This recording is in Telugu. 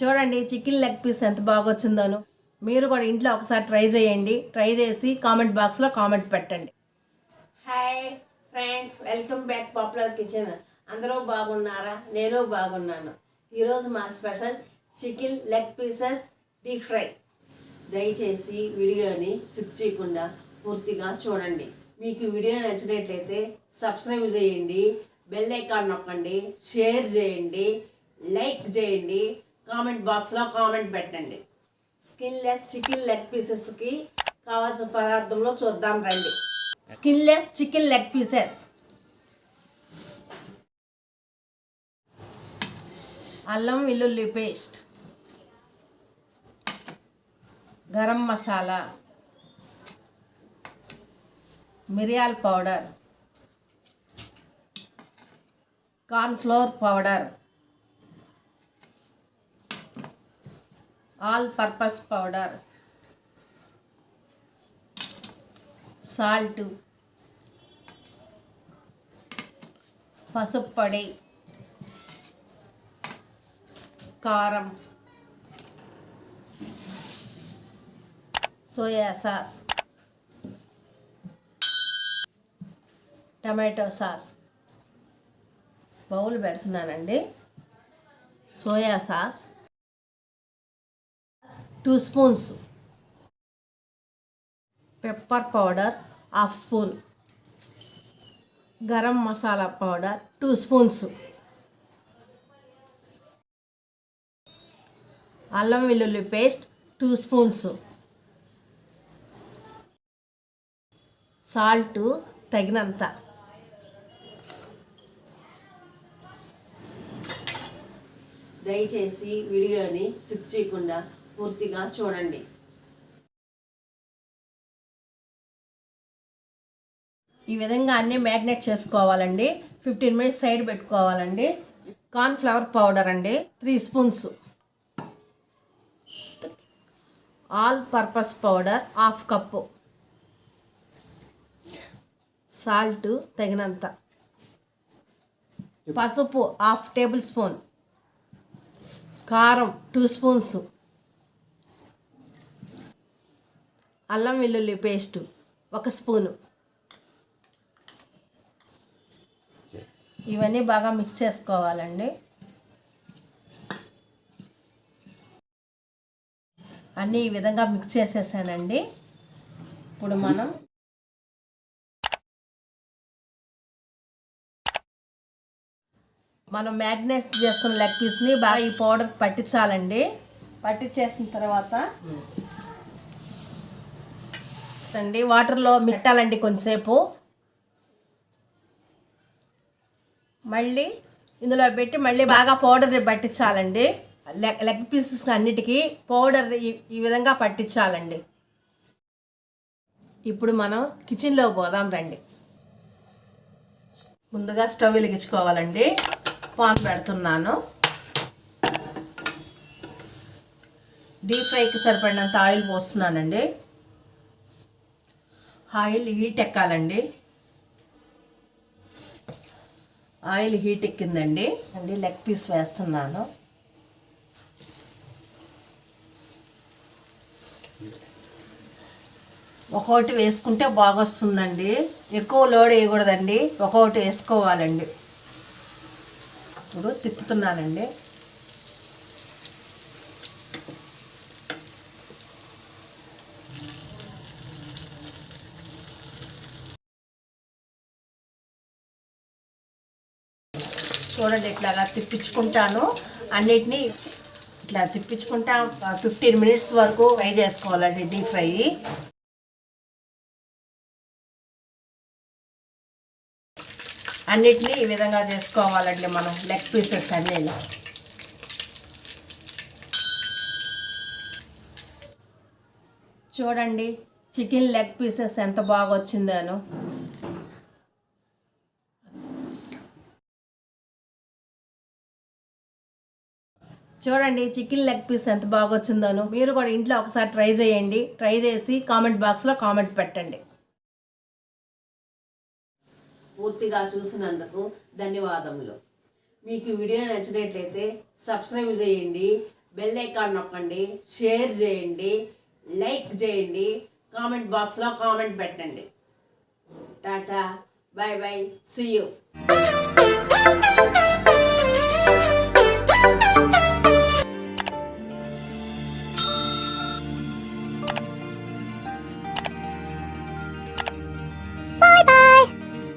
చూడండి చికెన్ లెగ్ పీస్ ఎంత బాగా వచ్చిందోను. మీరు కూడా ఇంట్లో ఒకసారి ట్రై చేయండి. ట్రై చేసి కామెంట్ బాక్స్లో కామెంట్ పెట్టండి. Hi friends, welcome back popular kitchen. అందరూ బాగున్నారా? నేను బాగున్నాను. ఈరోజు మా special chicken leg pieces deep fry. దయచేసి వీడియోని స్కిప్ చేయకుండా పూర్తిగా చూడండి. మీకు వీడియో నచ్చినట్లయితే సబ్స్క్రైబ్ చేయండి, బెల్ ఐకాన్ నొక్కండి, షేర్ చేయండి, లైక్ చేయండి, కామెంట్ బాక్స్లో కామెంట్ పెట్టండి. స్కిన్లెస్ చికెన్ లెగ్ పీసెస్కి కావాల్సిన పదార్థంలో చూద్దాం రండి. స్కిన్లెస్ చికెన్ లెగ్ పీసెస్: అల్లం వెల్లుల్లి పేస్ట్, గరం మసాలా, మిరియాల powder, cornflour powder, all purpose powder, salt, పసుపు పొడి, కారం, soya sauce, tomato sauce. Bowl పెడుతున్నానండి. Soya sauce 2 spoons, pepper powder 1/2 spoon, garam masala powder 2 spoons, అల్లం వెల్లుల్లి పేస్ట్ 2 స్పూన్స్, సాల్ట్ తగినంత. దయచేసి వీడియోని స్కిప్ చేయకుండా పూర్తిగా చూడండి. ఈ విధంగా అన్నీ మ్యాగ్నేట్ చేసుకోవాలండి. 15 మినిట్స్ సైడ్ పెట్టుకోవాలండి. కార్న్ఫ్లవర్ పౌడర్ అండి 3 spoons, all purpose powder 1/2 cup, salt తగినంత, పసుపు 1/2 టేబుల్ స్పూన్, కారం 2 స్పూన్స్, అల్లం వెల్లుల్లి పేస్ట్ 1 స్పూను. ఇవన్నీ బాగా మిక్స్ చేసుకోవాలండి. అన్నీ ఈ విధంగా మిక్స్ చేసేసానండి. ఇప్పుడు మనం మ్యాగ్నేట్ చేసుకున్న లెగ్ పీస్ని బాగా ఈ పౌడర్ పట్టించాలండి. పట్టించేసిన తర్వాత వాటర్లో మిట్టాలండి కొంచెంసేపు. మళ్ళీ ఇందులో పెట్టి మళ్ళీ బాగా పౌడర్ని పట్టించాలండి. లెగ్ పీసెస్ అన్నిటికీ పౌడర్ ఈ విధంగా పట్టించాలండి. ఇప్పుడు మనం కిచెన్లో పోదాం రండి. ముందుగా స్టవ్ వెలిగించుకోవాలండి. పాన్ పెడుతున్నాను. డీప్ ఫ్రైకి సరిపడినంత ఆయిల్ పోస్తున్నానండి. ఆయిల్ హీట్ ఎక్కాలండి. ఆయిల్ హీట్ ఎక్కిందండి. లెగ్ పీస్ వేస్తున్నాను. ఒక్కొక్కటి వేసుకుంటే బాగా వస్తుందండి. ఎక్కువ లోడ్ వేయకూడదండి, ఒక్కొక్కటి వేసుకోవాలండి. ఇప్పుడు తిప్పుతున్నానండి. చూడండి, ఇట్లాగా తిప్పించుకుంటాను. అన్నిటినీ ఇట్లా తిప్పించుకుంటా 15 మినిట్స్ వరకు ఫ్రై చేసుకోవాలండి. డీప్ ఫ్రై అన్నిటినీ ఈ విధంగా చేసుకోవాలండి. మనం లెగ్ పీసెస్ అన్నీ చూడండి, చికెన్ లెగ్ పీసెస్ ఎంత బాగా వచ్చిందోను. చూడండి చికెన్ లెగ్ పీస్ ఎంత బాగా వచ్చిందోను. మీరు కూడా ఇంట్లో ఒకసారి ట్రై చేయండి. ట్రై చేసి కామెంట్ బాక్స్లో కామెంట్ పెట్టండి. పూర్తిగా చూసినందుకు ధన్యవాదములు. మీకు వీడియో నచ్చినట్లయితే సబ్స్క్రైబ్ చేయండి, బెల్ ఐకాన్ నొక్కండి, షేర్ చేయండి, లైక్ చేయండి, కామెంట్ బాక్స్లో కామెంట్ పెట్టండి. టాటా, బాయ్ బాయ్, సీ యూ.